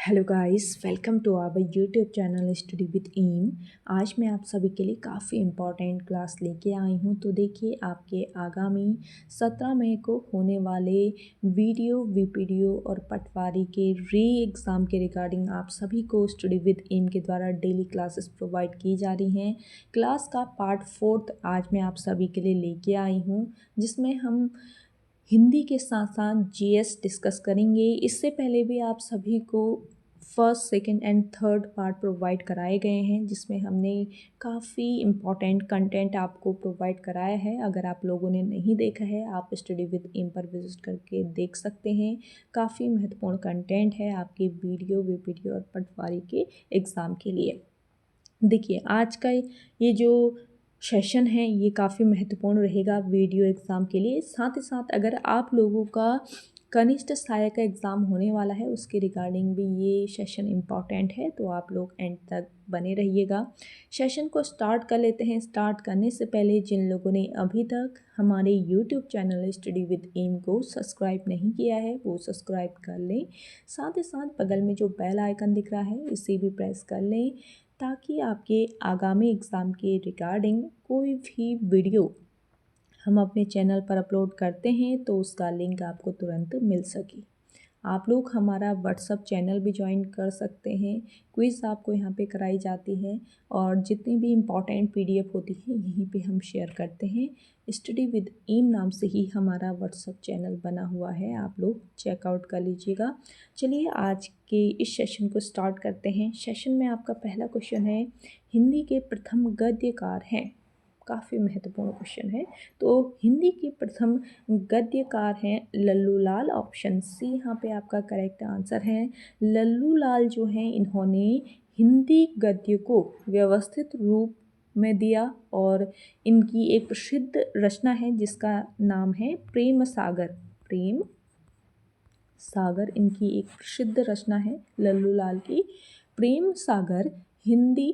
Hello guys, welcome to our YouTube channel study with M. आज मैं आप सभी के लिए काफ़ी इम्पॉर्टेंट क्लास लेके आई हूँ। तो देखिए, आपके आगामी 17 मई को होने वाले वीडियो वीपीडीओ और पटवारी के री एग्ज़ाम के रिगार्डिंग आप सभी को स्टडी विद एम के द्वारा डेली क्लासेस प्रोवाइड की जा रही हैं। क्लास का पार्ट 4 आज मैं आप सभी के लिए लेके आई हूँ, जिसमें हम हिंदी के साथ साथ जीएस डिस्कस करेंगे। इससे पहले भी आप सभी को first, second and third part provide कराए गए हैं, जिसमें हमने काफ़ी इम्पॉर्टेंट कंटेंट आपको प्रोवाइड कराया है। अगर आप लोगों ने नहीं देखा है, आप स्टडी विद एम पर विजिट करके देख सकते हैं। काफ़ी महत्वपूर्ण कंटेंट है आपके वीडियो वीपीडीओ और पटवारी के एग्ज़ाम के लिए। देखिए, आज का ये जो सेशन है ये काफ़ी महत्वपूर्ण रहेगा वीडियो एग्ज़ाम के लिए। साथ ही साथ अगर आप लोगों का कनिष्ठ सहायक का एग्ज़ाम होने वाला है, उसके रिगार्डिंग भी ये सेशन इम्पॉर्टेंट है, तो आप लोग एंड तक बने रहिएगा। सेशन को स्टार्ट कर लेते हैं। स्टार्ट करने से पहले जिन लोगों ने अभी तक हमारे YouTube channel study with M को सब्सक्राइब नहीं किया है, वो सब्सक्राइब कर लें। साथ ही साथ बगल में जो बेल आइकन दिख रहा है, इसे भी प्रेस कर लें, ताकि आपके आगामी एग्ज़ाम के रिगार्डिंग कोई भी वीडियो हम अपने चैनल पर अपलोड करते हैं तो उसका लिंक आपको तुरंत मिल सके। आप लोग हमारा व्हाट्सअप चैनल भी ज्वाइन कर सकते हैं। क्विज़ आपको यहाँ पे कराई जाती है और जितनी भी इम्पॉर्टेंट पीडीएफ होती है यहीं पे हम शेयर करते हैं। स्टडी विद एम नाम से ही हमारा व्हाट्सअप चैनल बना हुआ है, आप लोग चेकआउट कर लीजिएगा। चलिए आज के इस सेशन को स्टार्ट करते हैं। सेशन में आपका पहला क्वेश्चन है, हिंदी के प्रथम गद्यकार हैं। काफ़ी महत्वपूर्ण क्वेश्चन है। तो हिंदी के प्रथम गद्यकार हैं लल्लू लाल। ऑप्शन सी यहाँ पे आपका करेक्ट आंसर है। लल्लू लाल जो हैं, इन्होंने हिंदी गद्य को व्यवस्थित रूप में दिया और इनकी एक प्रसिद्ध रचना है जिसका नाम है प्रेम सागर। प्रेम सागर इनकी एक प्रसिद्ध रचना है लल्लू लाल की। प्रेम सागर हिंदी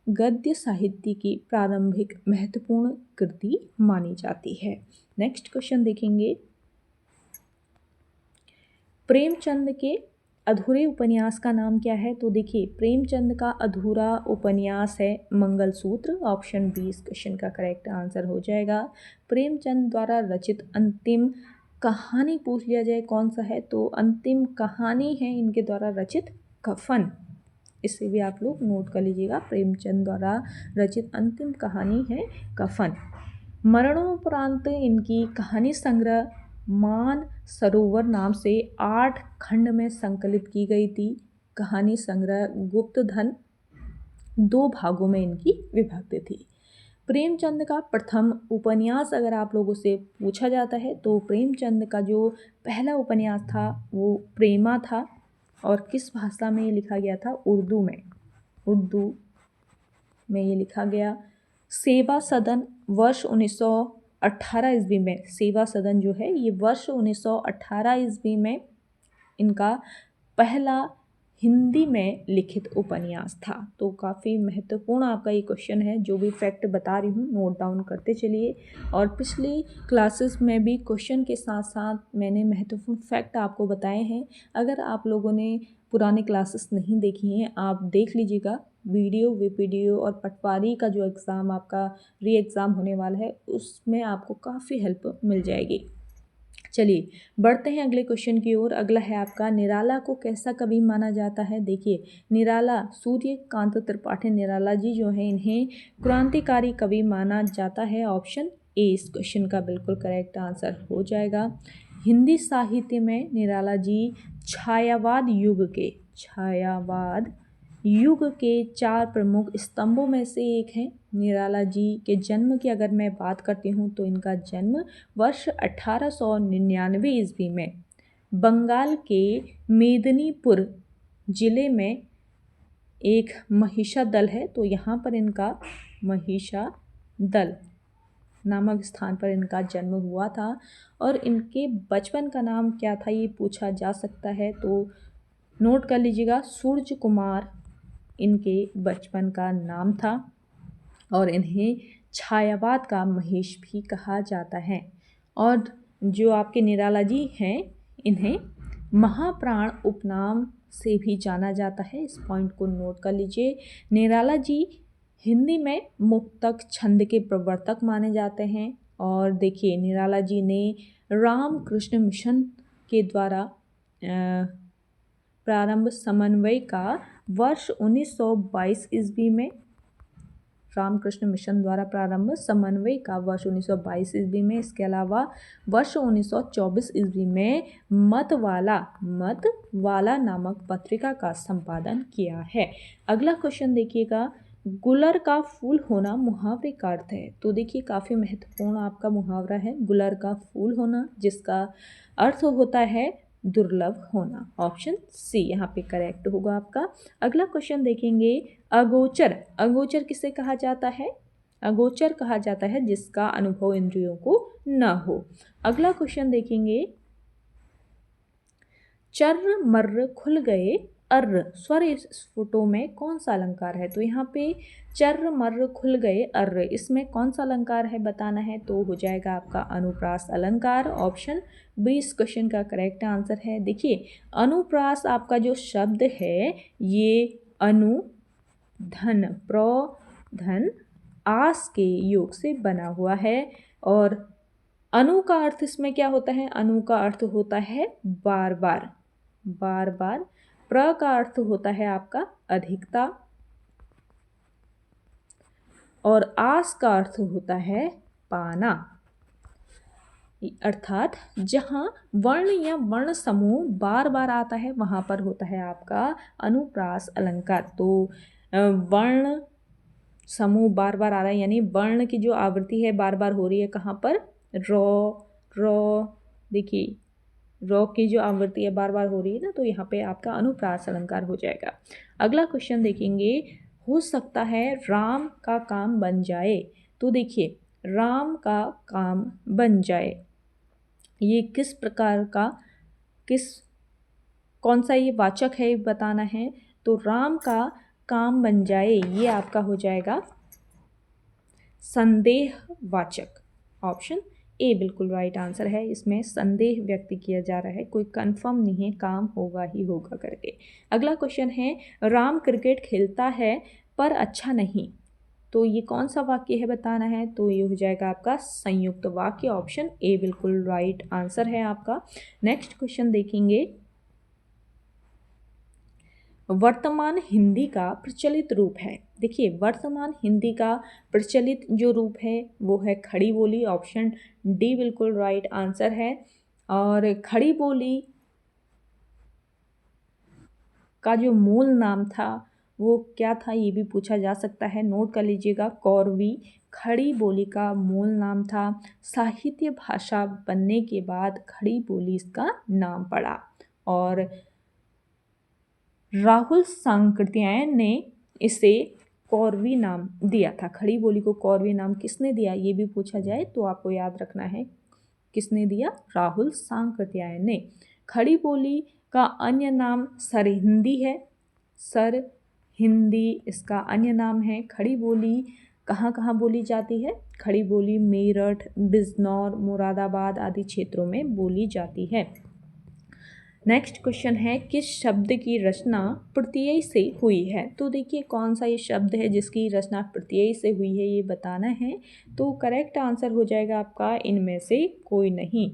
गद्य साहित्य की प्रारंभिक महत्वपूर्ण कृति मानी जाती है। नेक्स्ट क्वेश्चन देखेंगे, प्रेमचंद के अधूरे उपन्यास का नाम क्या है? तो देखिए, प्रेमचंद का अधूरा उपन्यास है मंगलसूत्र। ऑप्शन बी इस क्वेश्चन का करेक्ट आंसर हो जाएगा। प्रेमचंद द्वारा रचित अंतिम कहानी पूछ लिया जाए कौन सा है, तो अंतिम कहानी है इनके द्वारा रचित कफन। इसे भी आप लोग नोट कर लीजिएगा। प्रेमचंद द्वारा रचित अंतिम कहानी है कफन। मरणोपरांत इनकी कहानी संग्रह मान सरोवर नाम से 8 खंड में संकलित की गई थी। कहानी संग्रह गुप्त धन 2 भागों में इनकी विभक्त थी। प्रेमचंद का प्रथम उपन्यास अगर आप लोगों से पूछा जाता है तो प्रेमचंद का जो पहला उपन्यास था वो प्रेमा था। और किस भाषा में ये लिखा गया था? उर्दू में। उर्दू में ये लिखा गया। सेवा सदन वर्ष 1918 ईस्वी में, सेवा सदन जो है ये वर्ष 1918 ईस्वी में इनका पहला हिंदी में लिखित उपन्यास था। तो काफ़ी महत्वपूर्ण आपका ये क्वेश्चन है। जो भी फैक्ट बता रही हूँ नोट डाउन करते चलिए। और पिछली क्लासेस में भी क्वेश्चन के साथ साथ मैंने महत्वपूर्ण फैक्ट आपको बताए हैं। अगर आप लोगों ने पुराने क्लासेस नहीं देखी हैं, आप देख लीजिएगा। वीडियो वीपीडीओ और पटवारी का जो एग्ज़ाम आपका री एग्ज़ाम होने वाला है उसमें आपको काफ़ी हेल्प मिल जाएगी। चलिए बढ़ते हैं अगले क्वेश्चन की ओर। अगला है आपका, निराला को कैसा कवि माना जाता है? देखिए, निराला सूर्यकांत त्रिपाठी निराला जी जो हैं, इन्हें क्रांतिकारी कवि माना जाता है। ऑप्शन ए इस क्वेश्चन का बिल्कुल करेक्ट आंसर हो जाएगा। हिंदी साहित्य में निराला जी छायावाद युग के 4 प्रमुख स्तंभों में से एक हैं। निराला जी के जन्म की अगर मैं बात करती हूँ तो इनका जन्म वर्ष 1899 ईस्वी में बंगाल के मेदिनीपुर जिले में एक महिषा दल है, तो यहाँ पर इनका महिषा दल नामक स्थान पर इनका जन्म हुआ था। और इनके बचपन का नाम क्या था ये पूछा जा सकता है, तो नोट कर लीजिएगा। सूर्य कुमार इनके बचपन का नाम था और इन्हें छायावाद का महेश भी कहा जाता है। और जो आपके निराला जी हैं, इन्हें महाप्राण उपनाम से भी जाना जाता है। इस पॉइंट को नोट कर लीजिए। निराला जी हिंदी में मुक्तक छंद के प्रवर्तक माने जाते हैं। और देखिए निराला जी ने रामकृष्ण मिशन के द्वारा प्रारंभ समन्वय का वर्ष 1922 ईस्वी में, रामकृष्ण मिशन द्वारा प्रारंभ समन्वय का वर्ष 1922 ईस्वी में। इसके अलावा वर्ष 1924 ईस्वी में मतवाला नामक पत्रिका का संपादन किया है। अगला क्वेश्चन देखिएगा, गुलर का फूल होना मुहावरे का अर्थ है। तो देखिए काफ़ी महत्वपूर्ण आपका मुहावरा है, गुलर का फूल होना, जिसका अर्थ होता है दुर्लभ होना। ऑप्शन सी यहाँ पे करेक्ट होगा आपका। अगला क्वेश्चन देखेंगे, अगोचर किसे कहा जाता है? अगोचर कहा जाता है जिसका अनुभव इंद्रियों को न हो। अगला क्वेश्चन देखेंगे, चर्र मर्र खुल गए अर्र स्वर स्फुटों में कौन सा अलंकार है? तो यहाँ पे चर्र मर्र खुल गए अर्र, इसमें कौन सा अलंकार है बताना है, तो हो जाएगा आपका अनुप्रास अलंकार। ऑप्शन बी इस क्वेश्चन का करेक्ट आंसर है। देखिए अनुप्रास आपका जो शब्द है ये अनु धन धन आस के योग से बना हुआ है। और अनु का अर्थ इसमें क्या होता है? अनु का अर्थ होता है बार बार। प्र का अर्थ होता है आपका अधिकता और आस का अर्थ होता है पाना। अर्थात जहाँ वर्ण या वर्ण समूह बार बार आता है वहाँ पर होता है आपका अनुप्रास अलंकार। तो वर्ण समूह बार बार आ रहा है, यानी वर्ण की जो आवृत्ति है बार बार हो रही है, कहाँ पर? रॉ। देखिए रॉ की जो आवृत्ति है बार बार हो रही है ना, तो यहाँ पे आपका अनुप्रास अलंकार हो जाएगा। अगला क्वेश्चन देखेंगे, हो सकता है राम का काम बन जाए। तो देखिए राम का काम बन जाए, ये किस प्रकार का, कौन सा ये वाचक है बताना है। तो राम का काम बन जाए ये आपका हो जाएगा संदेहवाचक। ऑप्शन ए बिल्कुल राइट आंसर है। इसमें संदेह व्यक्त किया जा रहा है, कोई कंफर्म नहीं है, काम होगा ही होगा करके। अगला क्वेश्चन है, राम क्रिकेट खेलता है पर अच्छा नहीं। तो ये कौन सा वाक्य है बताना है, तो ये हो जाएगा आपका संयुक्त वाक्य। ऑप्शन ए बिल्कुल राइट आंसर है आपका। नेक्स्ट क्वेश्चन देखेंगे, वर्तमान हिंदी का प्रचलित रूप है। देखिए वर्तमान हिंदी का प्रचलित जो रूप है वो है खड़ी बोली। ऑप्शन डी बिल्कुल राइट आंसर है। और खड़ी बोली का जो मूल नाम था वो क्या था, ये भी पूछा जा सकता है, नोट कर लीजिएगा। कौरवी खड़ी बोली का मूल नाम था। साहित्य भाषा बनने के बाद खड़ी बोली इसका नाम पड़ा। और राहुल सांकृत्यायन ने इसे कौरवी नाम दिया था। खड़ी बोली को कौरवी नाम किसने दिया, ये भी पूछा जाए तो आपको याद रखना है किसने दिया, राहुल सांकृत्यायन ने। खड़ी बोली का अन्य नाम सरहिंदी है। सरहिंदी इसका अन्य नाम है। खड़ी बोली कहाँ कहाँ बोली जाती है? खड़ी बोली मेरठ, बिजनौर, मुरादाबाद आदि क्षेत्रों में बोली जाती है। नेक्स्ट क्वेश्चन है, किस शब्द की रचना प्रत्यय से हुई है? तो देखिए कौन सा ये शब्द है जिसकी रचना प्रत्यय से हुई है, ये बताना है। तो करेक्ट आंसर हो जाएगा आपका इनमें से कोई नहीं।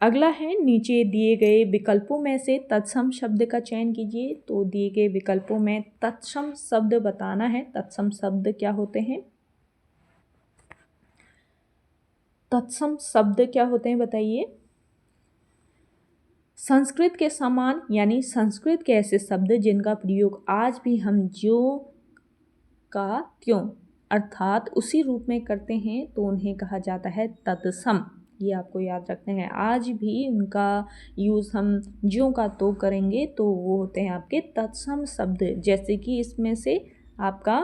अगला है, नीचे दिए गए विकल्पों में से तत्सम शब्द का चयन कीजिए। तो दिए गए विकल्पों में तत्सम शब्द बताना है। तत्सम शब्द क्या होते हैं? तत्सम शब्द क्या होते हैं बताइए। संस्कृत के समान, यानी संस्कृत के ऐसे शब्द जिनका प्रयोग आज भी हम ज्यों का त्यों अर्थात उसी रूप में करते हैं तो उन्हें कहा जाता है तत्सम। ये आपको याद रखना है, आज भी उनका यूज़ हम ज्यों का तो करेंगे तो वो होते हैं आपके तत्सम शब्द। जैसे कि इसमें से आपका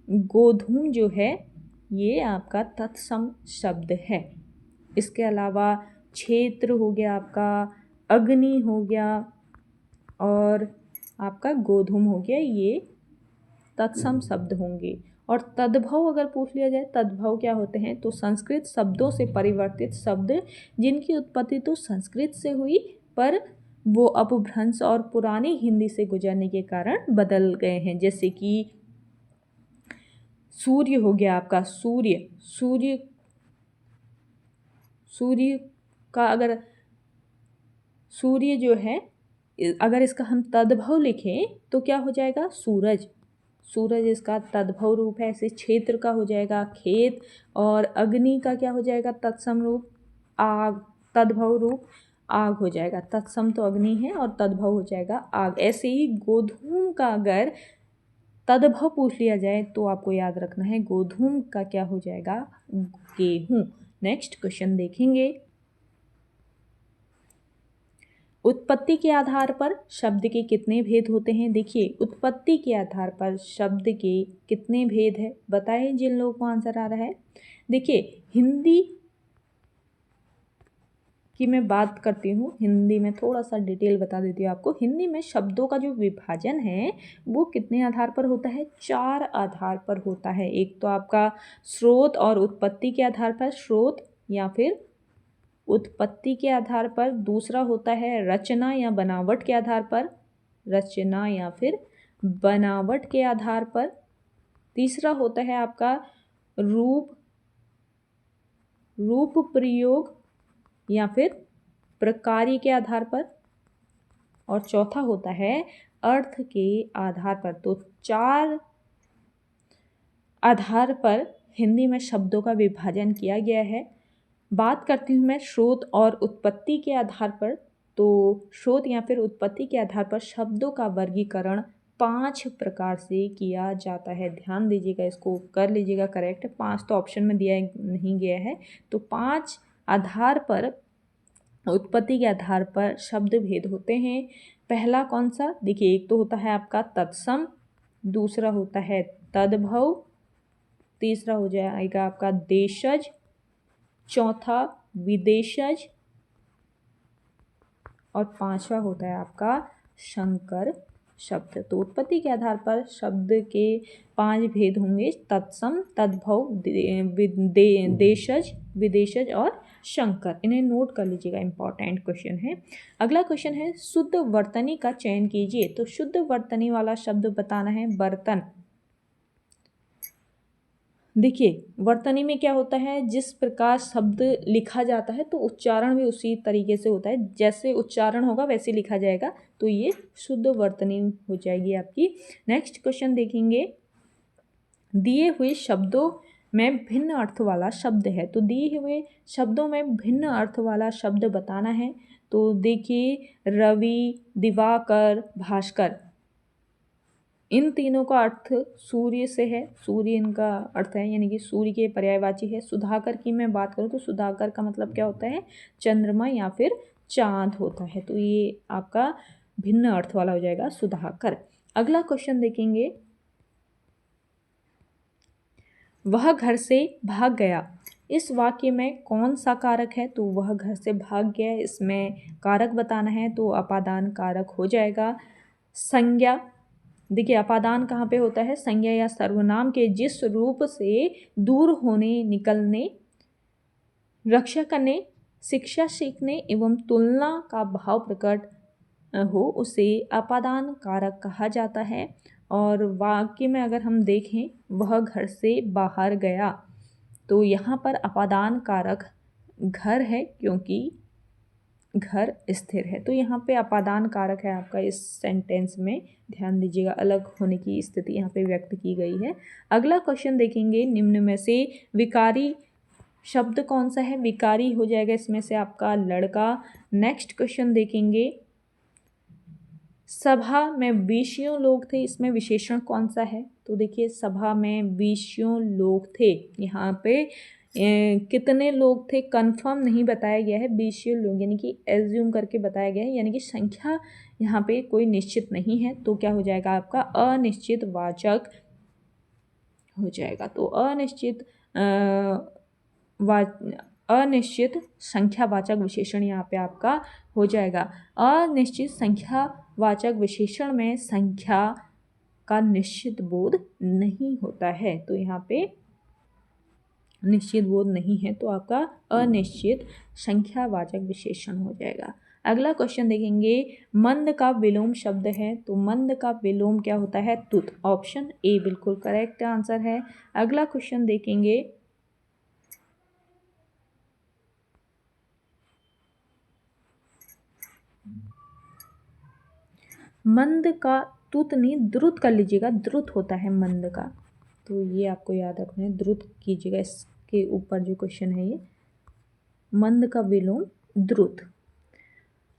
गोधूम जो है ये आपका तत्सम शब्द है। इसके अलावा क्षेत्र हो गया आपका, अग्नि हो गया और आपका गोधूम हो गया, ये तत्सम शब्द होंगे। और तद्भव अगर पूछ लिया जाए, तद्भव क्या होते हैं? तो संस्कृत शब्दों से परिवर्तित शब्द जिनकी उत्पत्ति तो संस्कृत से हुई पर वो अपभ्रंश और पुरानी हिंदी से गुजरने के कारण बदल गए हैं। जैसे कि सूर्य हो गया आपका, सूर्य, सूर्य, सूर्य का अगर सूर्य जो है, अगर इसका हम तद्भव लिखें तो क्या हो जाएगा, सूरज। सूरज इसका तद्भव रूप है। ऐसे क्षेत्र का हो जाएगा खेत, और अग्नि का क्या हो जाएगा, तत्सम रूप आग, तद्भव रूप आग हो जाएगा। तत्सम तो अग्नि है और तद्भव हो जाएगा आग। ऐसे ही गोधूम का अगर तद्भव पूछ लिया जाए तो आपको याद रखना है गोधूम का क्या हो जाएगा, गेहूं। नेक्स्ट क्वेश्चन देखेंगे। उत्पत्ति के आधार पर शब्द के कितने भेद होते हैं। देखिए, उत्पत्ति के आधार पर शब्द के कितने भेद है, बताएं जिन लोगों को आंसर आ रहा है। देखिए, हिंदी की मैं बात करती हूँ, हिंदी में थोड़ा सा डिटेल बता देती हूँ आपको। हिंदी में शब्दों का जो विभाजन है वो कितने आधार पर होता है, 4 आधार पर होता है। एक तो आपका स्रोत और उत्पत्ति के आधार पर, स्रोत या फिर उत्पत्ति के आधार पर। दूसरा होता है रचना या बनावट के आधार पर, रचना या फिर बनावट के आधार पर। तीसरा होता है आपका रूप, रूप प्रयोग या फिर प्रकार के आधार पर। और चौथा होता है अर्थ के आधार पर। तो 4 आधार पर हिंदी में शब्दों का विभाजन किया गया है। बात करती हूँ मैं स्रोत और उत्पत्ति के आधार पर। तो स्रोत या फिर उत्पत्ति के आधार पर शब्दों का वर्गीकरण 5 प्रकार से किया जाता है। ध्यान दीजिएगा, इसको कर लीजिएगा करेक्ट। 5 तो ऑप्शन में दिया नहीं गया है। तो 5 आधार पर, उत्पत्ति के आधार पर शब्द भेद होते हैं। पहला कौन सा, देखिए, एक तो होता है आपका तत्सम, दूसरा होता है तद्भव, तीसरा हो जाएगा आपका देशज, चौथा विदेशज, और पांचवा होता है आपका संकर शब्द। तो उत्पत्ति के आधार पर शब्द के 5 भेद होंगे, तत्सम, तद्भव, देशज, विदेशज और संकर। इन्हें नोट कर लीजिएगा, इंपॉर्टेंट क्वेश्चन है। अगला क्वेश्चन है, शुद्ध वर्तनी का चयन कीजिए। तो शुद्ध वर्तनी वाला शब्द बताना है, बर्तन। देखिए, वर्तनी में क्या होता है, जिस प्रकार शब्द लिखा जाता है तो उच्चारण भी उसी तरीके से होता है, जैसे उच्चारण होगा वैसे लिखा जाएगा। तो ये शुद्ध वर्तनी हो जाएगी आपकी। नेक्स्ट क्वेश्चन देखेंगे, दिए हुए शब्दों में भिन्न अर्थ वाला शब्द है। तो दिए हुए शब्दों में भिन्न अर्थ वाला शब्द बताना है। तो देखिए, रवि, दिवाकर, भास्कर, इन तीनों का अर्थ सूर्य से है, सूर्य इनका अर्थ है, यानी कि सूर्य के पर्यायवाची है। सुधाकर की मैं बात करूँ तो सुधाकर का मतलब क्या होता है, चंद्रमा या फिर चांद होता है। तो ये आपका भिन्न अर्थ वाला हो जाएगा सुधाकर। अगला क्वेश्चन देखेंगे, वह घर से भाग गया। इस वाक्य में कौन सा कारक है। तो वह घर से भाग गया, इसमें कारक बताना है। तो अपादान कारक हो जाएगा। संज्ञा, देखिए अपादान कहाँ पे होता है, संज्ञा या सर्वनाम के जिस रूप से दूर होने, निकलने, रक्षा करने, शिक्षा सीखने एवं तुलना का भाव प्रकट हो उसे अपादान कारक कहा जाता है। और वाक्य में अगर हम देखें, वह घर से बाहर गया, तो यहाँ पर अपादान कारक घर है क्योंकि घर स्थिर है। तो यहाँ पे अपादान कारक है आपका इस सेंटेंस में, ध्यान दीजिएगा, अलग होने की स्थिति यहाँ पे व्यक्त की गई है। अगला क्वेश्चन देखेंगे, निम्न में से विकारी शब्द कौन सा है। विकारी हो जाएगा इसमें से आपका लड़का। नेक्स्ट क्वेश्चन देखेंगे, सभा में 20 लोग थे, इसमें विशेषण कौन सा है। तो देखिए, सभा में 20 लोग थे, यहाँ पे कितने लोग थे कंफर्म नहीं बताया गया है। 20 लोग यानी कि एज्यूम करके बताया गया है, यानी कि संख्या यहाँ पे कोई निश्चित नहीं है। तो क्या हो जाएगा आपका अनिश्चित वाचक हो जाएगा। तो अनिश्चित संख्यावाचक विशेषण यहाँ पे आपका हो जाएगा। अनिश्चित संख्यावाचक विशेषण में संख्या का निश्चित बोध नहीं होता है। तो यहाँ पे निश्चित बोध नहीं है, तो आपका अनिश्चित संख्यावाचक विशेषण हो जाएगा। अगला क्वेश्चन देखेंगे, मंद का विलोम शब्द है, तो मंद का विलोम क्या होता है? तुत। ऑप्शन ए बिल्कुल करेक्ट आंसर है। अगला क्वेश्चन देखेंगे, मंद का तुत नहीं द्रुत कर लीजिएगा, द्रुत होता है मंद का, तो ये आपको याद रखना है, द्रुत कीजिएगा। इसके ऊपर जो क्वेश्चन है ये मंद का विलोम द्रुत।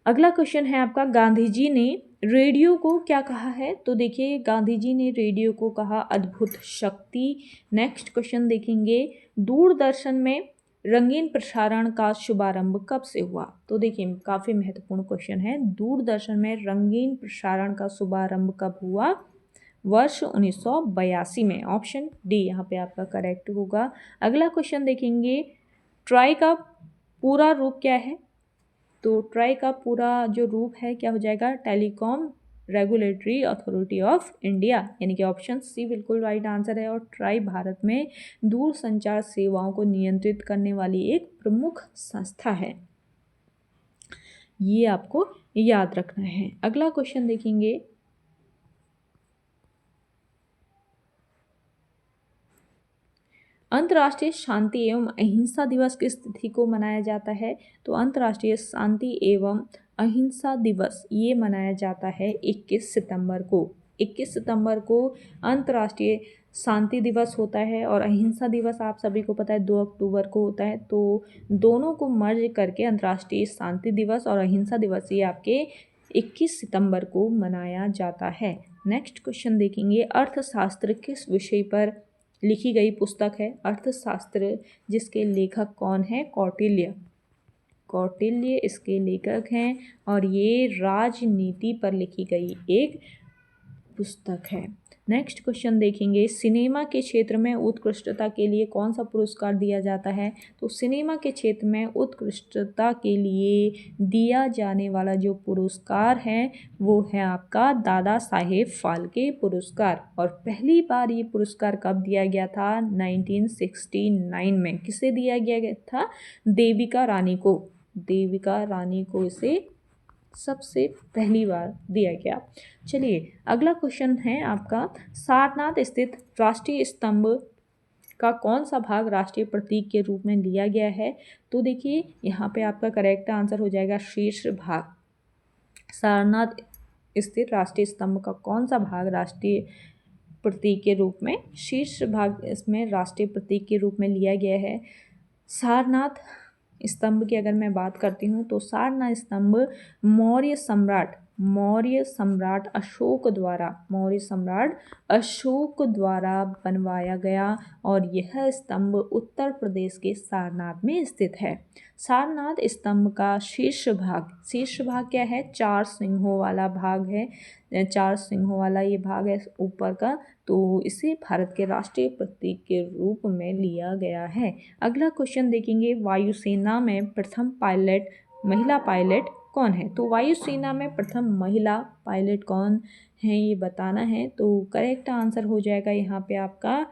अगला क्वेश्चन है आपका, गांधी जी ने रेडियो को क्या कहा है? तो देखिए गांधी जी ने रेडियो को कहा अद्भुत शक्ति। नेक्स्ट क्वेश्चन देखेंगे, दूरदर्शन में रंगीन प्रसारण का शुभारंभ कब से हुआ? तो देखिए काफ़ी महत्वपूर्ण क्वेश्चन है, दूरदर्शन में रंगीन प्रसारण का शुभारंभ कब हुआ? वर्ष 1982 में। ऑप्शन डी यहाँ पे आपका करेक्ट होगा। अगला क्वेश्चन देखेंगे, ट्राई का पूरा रूप क्या है? तो ट्राई का पूरा जो रूप है क्या हो जाएगा? Telecom regulatory authority of India, यानी कि ऑप्शन सी बिल्कुल राइट आंसर है। और ट्राई भारत में दूर संचार सेवाओं को नियंत्रित करने वाली एक प्रमुख संस्था है, ये आपको याद रखना है। अगला क्वेश्चन देखेंगे, अंतर्राष्ट्रीय शांति एवं अहिंसा दिवस किस तिथि को मनाया जाता है? तो अंतर्राष्ट्रीय शांति एवं अहिंसा दिवस ये मनाया जाता है 21 सितंबर को। 21 सितंबर को अंतर्राष्ट्रीय शांति दिवस होता है और अहिंसा दिवस आप सभी को पता है 2 अक्टूबर को होता है। तो दोनों को मर्ज करके अंतर्राष्ट्रीय शांति दिवस और अहिंसा दिवस ये आपके 21 सितंबर को मनाया जाता है। नेक्स्ट क्वेश्चन देखेंगे, अर्थशास्त्र किस विषय पर लिखी गई पुस्तक है? अर्थशास्त्र जिसके लेखक कौन है? कौटिल्य। कौटिल्य इसके लेखक हैं और ये राजनीति पर लिखी गई एक पुस्तक है। नेक्स्ट क्वेश्चन देखेंगे, सिनेमा के क्षेत्र में उत्कृष्टता के लिए कौन सा पुरस्कार दिया जाता है? तो सिनेमा के क्षेत्र में उत्कृष्टता के लिए दिया जाने वाला जो पुरस्कार है वो है आपका दादा साहेब फाल्के पुरस्कार। और पहली बार ये पुरस्कार कब दिया गया था? 1969 में। किसे दिया गया था? देविका रानी को। देविका रानी को इसे सबसे पहली बार दिया गया। चलिए अगला क्वेश्चन है आपका, सारनाथ स्थित राष्ट्रीय स्तंभ का कौन सा भाग राष्ट्रीय प्रतीक के रूप में लिया गया है? तो देखिए यहाँ पे आपका करेक्ट आंसर हो जाएगा शीर्ष भाग। सारनाथ स्थित राष्ट्रीय स्तंभ का कौन सा भाग राष्ट्रीय प्रतीक के रूप में? शीर्ष भाग इसमें राष्ट्रीय प्रतीक के रूप में लिया गया है। सारनाथ स्तंभ की अगर मैं बात करती हूँ तो सारनाथ स्तंभ मौर्य सम्राट अशोक द्वारा बनवाया गया और यह स्तंभ उत्तर प्रदेश के सारनाथ में स्थित है। सारनाथ स्तंभ का शीर्ष भाग क्या है? 4 सिंहों वाला भाग है, 4 सिंहों वाला ये भाग है ऊपर का, तो इसे भारत के राष्ट्रीय प्रतीक के रूप में लिया गया है। अगला क्वेश्चन देखेंगे, वायुसेना में प्रथम महिला पायलट कौन है? तो वायुसेना में प्रथम महिला पायलट कौन है ये बताना है। तो करेक्ट आंसर हो जाएगा यहाँ पे आपका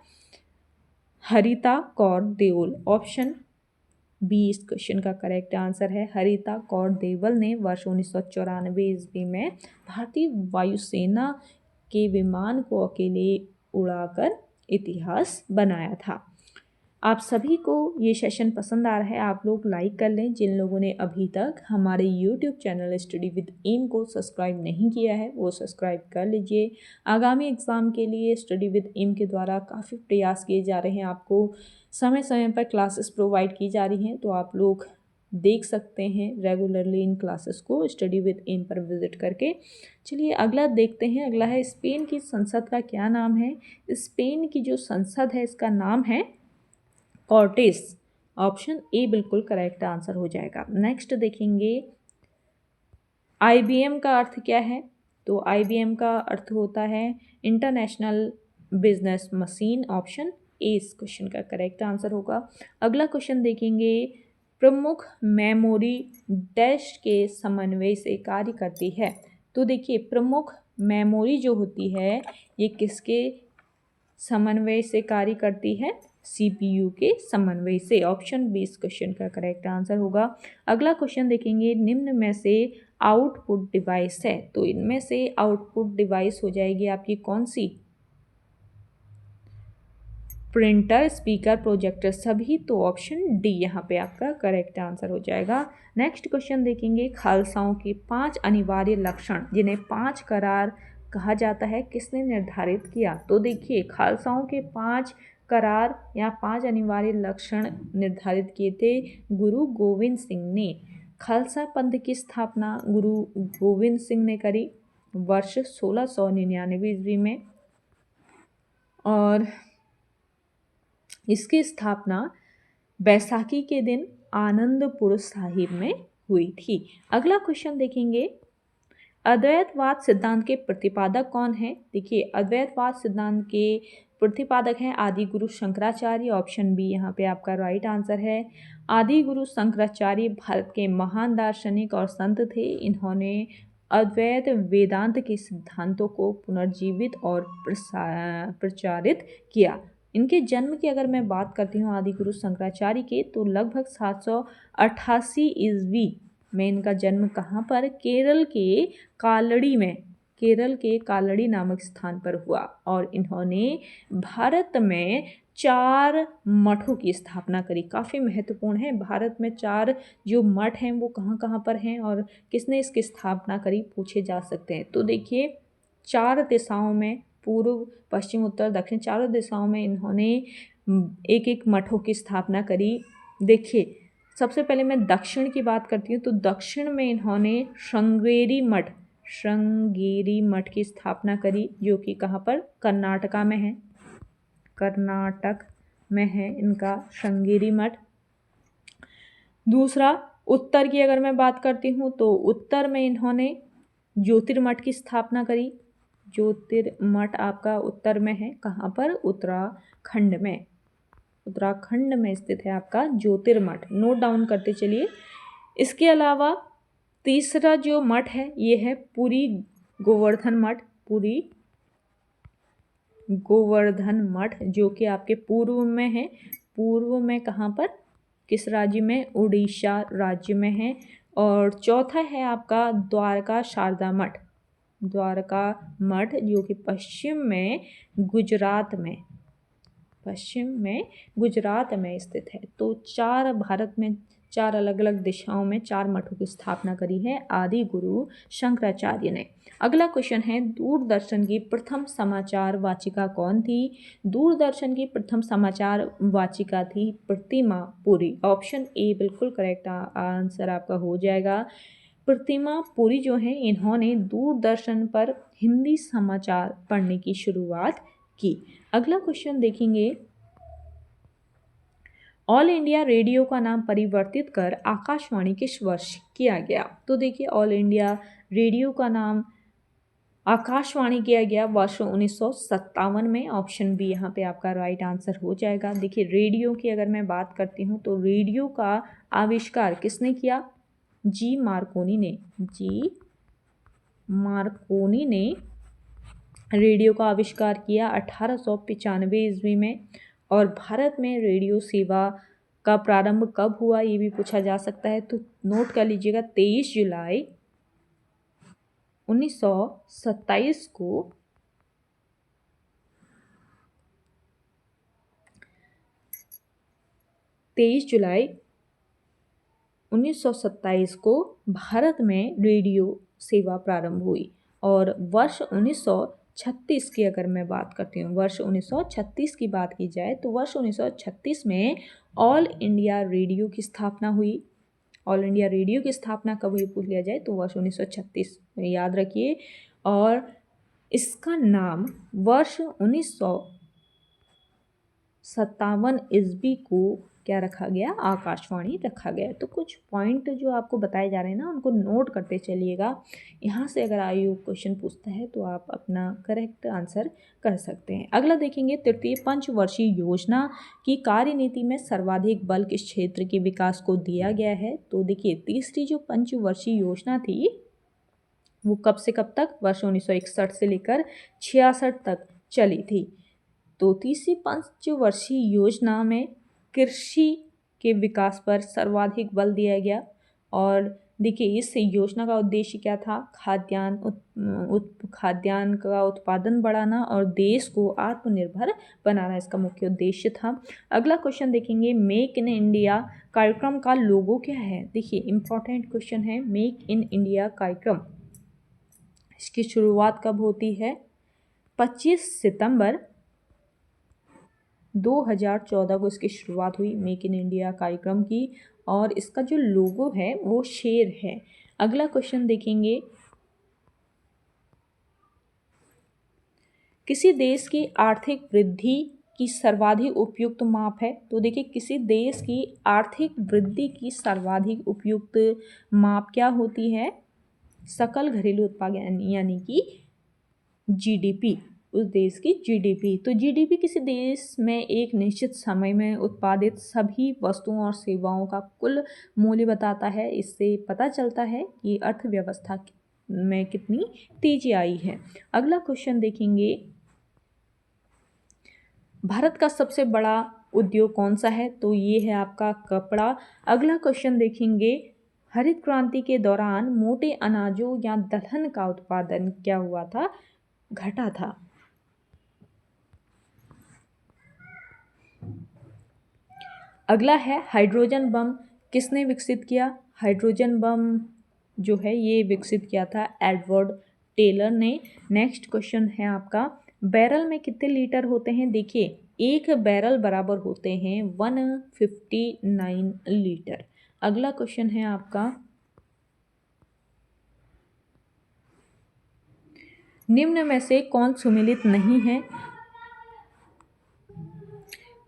हरिता कौर देओल। ऑप्शन बी इस क्वेश्चन का करेक्ट आंसर है। हरिता कौर देवल ने वर्ष 1994 ईस्वी में भारतीय वायुसेना के विमान को अकेले उड़ाकर इतिहास बनाया था। आप सभी को ये सेशन पसंद आ रहा है, आप लोग लाइक कर लें। जिन लोगों ने अभी तक हमारे YouTube channel study with M को सब्सक्राइब नहीं किया है वो सब्सक्राइब कर लीजिए। आगामी एग्ज़ाम के लिए स्टडी विद एम के द्वारा काफ़ी प्रयास किए जा रहे हैं, आपको समय समय पर क्लासेस प्रोवाइड की जा रही हैं, तो आप लोग देख सकते हैं रेगुलरली इन क्लासेस को स्टडी विद एम पर विजिट करके। चलिए अगला देखते हैं। अगला है, स्पेन की संसद का क्या नाम है? स्पेन की जो संसद है इसका नाम है कॉर्टेस। ऑप्शन ए बिल्कुल करेक्ट आंसर हो जाएगा। नेक्स्ट देखेंगे, IBM का अर्थ क्या है? तो IBM का अर्थ होता है international business machine. Option A इस क्वेश्चन का करेक्ट आंसर होगा। अगला क्वेश्चन देखेंगे, प्रमुख मेमोरी डैश के समन्वय से कार्य करती है? तो देखिए प्रमुख मेमोरी जो होती है ये किसके समन्वय से कार्य करती है? CPU के समन्वय से। ऑप्शन बी इस क्वेश्चन का करेक्ट आंसर होगा। अगला क्वेश्चन देखेंगे, निम्न में से आउटपुट डिवाइस है, तो इनमें से आउटपुट डिवाइस हो जाएगी आपकी कौन सी? प्रिंटर, स्पीकर, प्रोजेक्टर सभी, तो ऑप्शन डी यहाँ पे आपका करेक्ट आंसर हो जाएगा। नेक्स्ट क्वेश्चन देखेंगे, खालसाओं के 5 अनिवार्य लक्षण जिन्हें 5 करार कहा जाता है, किसने निर्धारित किया? तो देखिए, खालसाओं के 5 करार या 5 अनिवार्य लक्षण निर्धारित किए थे गुरु गोविंद सिंह ने। खालसा पंथ की स्थापना गुरु गोविंद सिंह ने करी वर्ष 1699 ईस्वी में, और इसकी स्थापना बैसाखी के दिन आनंदपुर साहिब में हुई थी। अगला क्वेश्चन देखेंगे, अद्वैतवाद सिद्धांत के प्रतिपादक कौन है? देखिए, अद्वैतवाद सिद्धांत के प्रतिपादक हैं आदि गुरु शंकराचार्य। ऑप्शन बी यहाँ पे आपका राइट आंसर है। आदि गुरु शंकराचार्य भारत के महान दार्शनिक और संत थे। इन्होंने अद्वैत वेदांत के सिद्धांतों को पुनर्जीवित और प्रचारित किया। इनके जन्म की अगर मैं बात करती हूँ आदि गुरु शंकराचार्य के, तो लगभग 788 ईस्वी में इनका जन्म कहाँ पर? केरल के कालड़ी में, केरल के कालड़ी नामक स्थान पर हुआ, और इन्होंने भारत में 4 मठों की स्थापना करी। काफ़ी महत्वपूर्ण है, भारत में 4 जो मठ हैं वो कहाँ कहाँ पर हैं और किसने इसकी स्थापना करी, पूछे जा सकते हैं। तो देखिए, 4 दिशाओं में, पूर्व, पश्चिम, उत्तर, दक्षिण, चारों दिशाओं में इन्होंने एक एक मठों की स्थापना करी। देखिए, सबसे पहले मैं दक्षिण की बात करती हूँ, तो दक्षिण में इन्होंने श्रृंगेरी मठ की स्थापना करी, जो कि कहाँ पर? कर्नाटका में है, कर्नाटक में है इनका श्रृंगेरी मठ। दूसरा, उत्तर की अगर मैं बात करती हूँ, तो उत्तर में इन्होंने ज्योतिर्मठ की स्थापना करी। ज्योतिर्मठ आपका उत्तर में है, कहाँ पर? उत्तराखंड में, उत्तराखंड में स्थित है आपका ज्योतिर्मठ। नोट डाउन करते चलिए। इसके अलावा तीसरा जो मठ है ये है पुरी गोवर्धन मठ, पुरी गोवर्धन मठ, जो कि आपके पूर्व में है। पूर्व में कहाँ पर? किस राज्य में? उड़ीसा राज्य में है। और चौथा है आपका द्वारका शारदा मठ, द्वारका मठ, जो कि पश्चिम में गुजरात में स्थित है। तो 4 भारत में 4 अलग अलग दिशाओं में 4 मठों की स्थापना करी है आदि गुरु शंकराचार्य ने। अगला क्वेश्चन है, दूरदर्शन की प्रथम समाचार वाचिका कौन थी? दूरदर्शन की प्रथम समाचार वाचिका थी प्रतिमा पुरी। ऑप्शन ए बिल्कुल करेक्ट आंसर आपका हो जाएगा। प्रतिमा पुरी जो है, इन्होंने दूरदर्शन पर हिंदी समाचार पढ़ने की शुरुआत की। अगला क्वेश्चन देखेंगे, ऑल इंडिया रेडियो का नाम परिवर्तित कर आकाशवाणी किस वर्ष किया गया? तो देखिए, ऑल इंडिया रेडियो का नाम आकाशवाणी किया गया वर्ष 1957 में। ऑप्शन बी यहाँ पे आपका राइट आंसर हो जाएगा। देखिए, रेडियो की अगर मैं बात करती हूँ, तो रेडियो का आविष्कार किसने किया? जी मार्कोनी ने रेडियो का आविष्कार किया 1895 ईस्वी में। और भारत में रेडियो सेवा का प्रारंभ कब हुआ, ये भी पूछा जा सकता है, तो नोट कर लीजिएगा। 23 जुलाई 1927 को 23 जुलाई 1927 को भारत में रेडियो सेवा प्रारंभ हुई। और वर्ष 1936 की अगर मैं बात करती हूँ, वर्ष 1936 की बात की जाए, तो वर्ष 1936 में ऑल इंडिया रेडियो की स्थापना हुई। ऑल इंडिया रेडियो की स्थापना कब हुई पूछ लिया जाए, तो वर्ष 1936 में, याद रखिए। और इसका नाम वर्ष 1957 ईस्वी को क्या रखा गया? आकाशवाणी रखा गया। तो कुछ पॉइंट जो आपको बताए जा रहे हैं ना, उनको नोट करते चलिएगा। यहाँ से अगर आयोग क्वेश्चन पूछता है तो आप अपना करेक्ट आंसर कर सकते हैं। अगला देखेंगे, तृतीय पंचवर्षीय योजना की कार्यनीति में सर्वाधिक बल किस क्षेत्र के विकास को दिया गया है? तो देखिए, तीसरी जो पंचवर्षीय योजना थी वो कब से कब तक? वर्ष 1961 से लेकर 66 तक चली थी। तो तीसरी पंचवर्षीय योजना में कृषि के विकास पर सर्वाधिक बल दिया गया। और देखिए इस योजना का उद्देश्य क्या था, खाद्यान्न का उत्पादन बढ़ाना और देश को आत्मनिर्भर बनाना इसका मुख्य उद्देश्य था। अगला क्वेश्चन देखेंगे, मेक इन इंडिया कार्यक्रम का लोगो क्या है। देखिए इंपॉर्टेंट क्वेश्चन है, मेक इन इंडिया कार्यक्रम इसकी शुरुआत कब होती है, 25 सितंबर 2014 को इसकी शुरुआत हुई मेक इन इंडिया कार्यक्रम की, और इसका जो लोगो है वो शेर है। अगला क्वेश्चन देखेंगे, किसी देश की आर्थिक वृद्धि की सर्वाधिक उपयुक्त माप है। तो देखिए किसी देश की आर्थिक वृद्धि की सर्वाधिक उपयुक्त माप क्या होती है, सकल घरेलू उत्पादन यानी कि जीडीपी, उस देश की जीडीपी। तो जीडीपी किसी देश में एक निश्चित समय में उत्पादित सभी वस्तुओं और सेवाओं का कुल मूल्य बताता है। इससे पता चलता है कि अर्थव्यवस्था में कितनी तेजी आई है। अगला क्वेश्चन देखेंगे, भारत का सबसे बड़ा उद्योग कौन सा है। तो ये है आपका कपड़ा। अगला क्वेश्चन देखेंगे, हरित क्रांति के दौरान मोटे अनाजों या दलहन का उत्पादन क्या हुआ था, घटा था। अगला है, हाइड्रोजन बम किसने विकसित किया। हाइड्रोजन बम जो है ये विकसित किया था एडवर्ड टेलर ने। नेक्स्ट क्वेश्चन है आपका, बैरल में कितने लीटर होते हैं। देखिए एक बैरल बराबर होते हैं 159 लीटर। अगला क्वेश्चन है आपका, निम्न में से कौन सुमेलित नहीं है।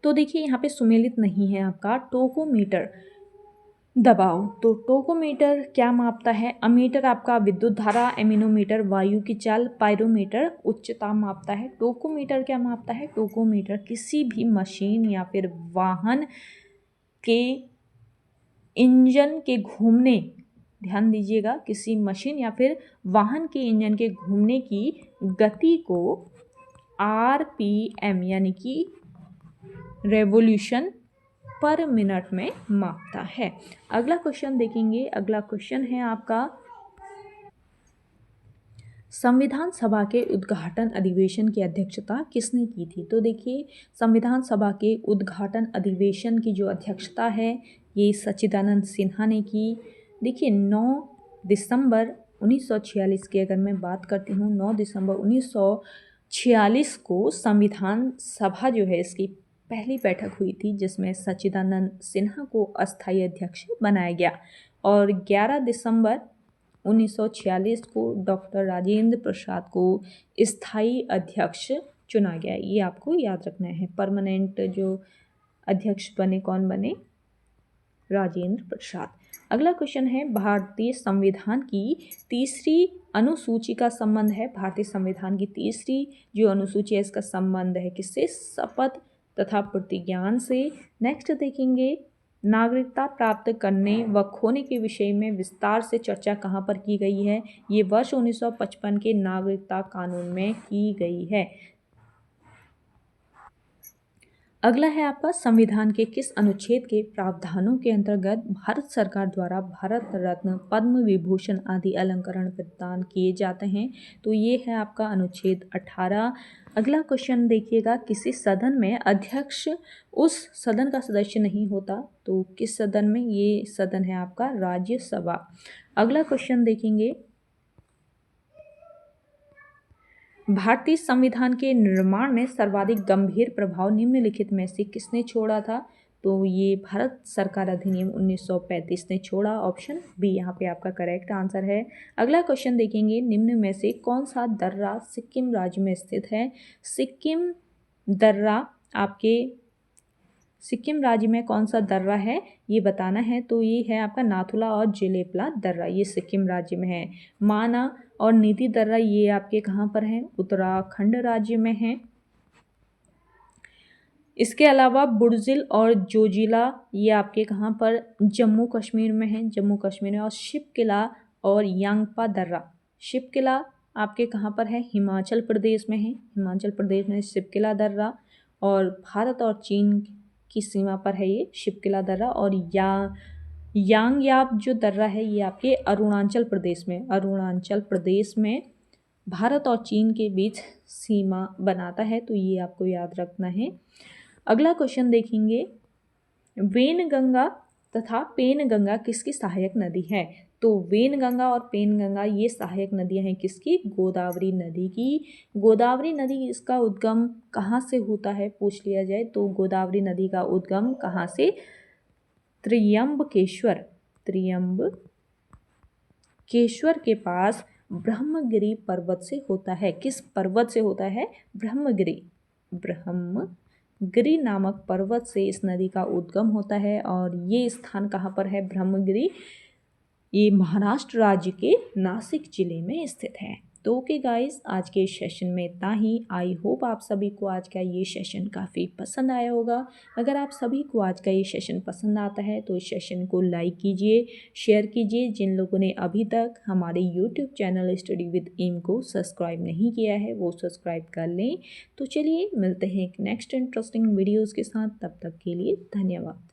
तो देखिए यहाँ पे सुमेलित नहीं है आपका टोकोमीटर दबाव। तो टोकोमीटर क्या मापता है, अमीटर आपका विद्युत धारा, एमिनोमीटर वायु की चाल, पायरोमीटर उच्चता मापता है। टोकोमीटर क्या मापता है, टोकोमीटर किसी भी मशीन या फिर वाहन के इंजन के घूमने, ध्यान दीजिएगा, किसी मशीन या फिर वाहन के इंजन के घूमने की गति को आरपीएम यानी कि रेवोल्यूशन पर मिनट में मापता है। अगला क्वेश्चन देखेंगे, अगला क्वेश्चन है आपका, संविधान सभा के उद्घाटन अधिवेशन की अध्यक्षता किसने की थी। तो देखिए संविधान सभा के उद्घाटन अधिवेशन की जो अध्यक्षता है ये सच्चिदानंद सिन्हा ने की। देखिए 9 दिसंबर 1946 की अगर मैं बात करती हूँ, 9 दिसंबर 1946 को संविधान सभा जो है इसकी पहली बैठक हुई थी जिसमें सच्चिदानंद सिन्हा को अस्थायी अध्यक्ष बनाया गया। और 11 दिसंबर 1946 को डॉक्टर राजेंद्र प्रसाद को स्थायी अध्यक्ष चुना गया। ये आपको याद रखना है। परमानेंट जो अध्यक्ष बने कौन बने, राजेंद्र प्रसाद। अगला क्वेश्चन है, भारतीय संविधान की तीसरी अनुसूची का संबंध है। भारतीय संविधान की तीसरी जो अनुसूची है इसका संबंध है किससे, शपथ तथा प्रतिज्ञान से। नेक्स्ट देखेंगे, नागरिकता प्राप्त करने व खोने के विषय में विस्तार से चर्चा कहाँ पर की गई है। ये वर्ष 1955 के नागरिकता कानून में की गई है। अगला है आपका, संविधान के किस अनुच्छेद के प्रावधानों के अंतर्गत भारत सरकार द्वारा भारत रत्न, पद्म विभूषण आदि अलंकरण प्रदान किए जाते हैं। तो ये है आपका अनुच्छेद 18। अगला क्वेश्चन देखिएगा, किसी सदन में अध्यक्ष उस सदन का सदस्य नहीं होता। तो किस सदन में, ये सदन है आपका राज्यसभा। अगला क्वेश्चन देखेंगे, भारतीय संविधान के निर्माण में सर्वाधिक गंभीर प्रभाव निम्नलिखित में से किसने छोड़ा था। तो ये भारत सरकार अधिनियम 1935 ने छोड़ा। ऑप्शन बी यहाँ पे आपका करेक्ट आंसर है। अगला क्वेश्चन देखेंगे, निम्न में से कौन सा दर्रा सिक्किम राज्य में स्थित है। सिक्किम दर्रा आपके सिक्किम राज्य में कौन सा दर्रा है ये बताना है। तो ये है आपका नाथुला और जेलेपला दर्रा, ये सिक्किम राज्य में है। माना और नीति दर्रा ये आपके कहाँ पर हैं, उत्तराखंड राज्य में है। इसके अलावा बुर्जिल और जोजिला ये आपके कहाँ पर, जम्मू कश्मीर में है, जम्मू कश्मीर में। और शिपकिला और यांगपा दर्रा, शिपकिला आपके कहाँ पर है, हिमाचल प्रदेश में है, हिमाचल प्रदेश में शिपकिला दर्रा। और भारत और चीन की सीमा पर है ये शिपकिला दर्रा। और यांगयाप जो दर्रा है ये आपके अरुणाचल प्रदेश में भारत और चीन के बीच सीमा बनाता है, तो ये आपको याद रखना है। अगला क्वेश्चन देखेंगे, वेनगंगा तथा पेनगंगा किसकी सहायक नदी है? तो वेनगंगा और पेनगंगा ये सहायक नदियां हैं किसकी? गोदावरी नदी की। गोदावरी नदी इसका उद्गम कहाँ से होता है पूछ लिया जाए तो गोदावरी नदी का उद्गम कहाँ से? त्र्यंबकेश्वर के पास ब्रह्मगिरी पर्वत से होता है। किस पर्वत से होता है? ब्रह्मगिरी नामक पर्वत से इस नदी का उद्गम होता है। और ये स्थान कहाँ पर है? ब्रह्मगिरी, ये महाराष्ट्र राज्य के नासिक जिले में स्थित है। तो ओके गाइस, आज के सेशन में इतना ही। आई होप आप सभी को आज का ये सेशन काफ़ी पसंद आया होगा। अगर आप सभी को आज का ये सेशन पसंद आता है तो इस सेशन को लाइक कीजिए, शेयर कीजिए। जिन लोगों ने अभी तक हमारे YouTube channel study with M को सब्सक्राइब नहीं किया है वो सब्सक्राइब कर लें। तो चलिए मिलते हैं एक नेक्स्ट इंटरेस्टिंग वीडियोज़ के साथ, तब तक के लिए धन्यवाद।